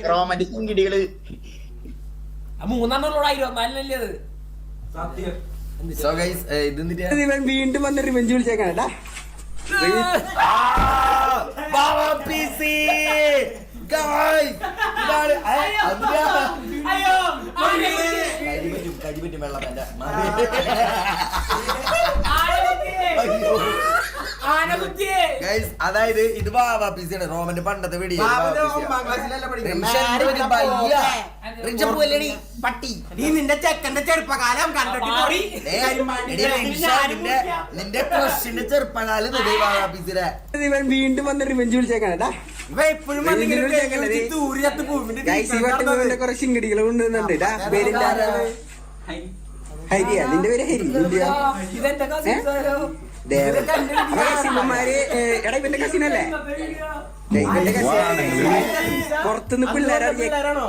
റോമന്റെ ചിങ്കിടികള് വീണ്ടും വന്ന് റിവെഞ്ച് വിളിച്ചേക്കാണേട്ടാ. കരിപറ്റും വെള്ളം എന്റെ അതായത് ഇത് ബാബാ പിസിയാണ് റോമന്റെ പണ്ടത്തെ വീഡിയോ. പട്ടി നിന്റെ ചെക്കന്റെ ചെറുപ്പകാലം നിന്റെ ക്രഷിന്റെ ചെറുപ്പകാലം ഇവൻ വീണ്ടും വന്ന് റിവെഞ്ച് വിളിച്ചേക്കാണേട്ടാ. കുറെ ചിങ്കടികൾ കൊണ്ടുവന്നുണ്ട്. ഹരിയാ നിന്റെ പേര് ഹരി. കസിന്മാര് എടാ ഇവന്റെ കസിനല്ലേ? ഇവന്റെ കസിൻ പുറത്തുനിന്ന് പിള്ളേരാണോ?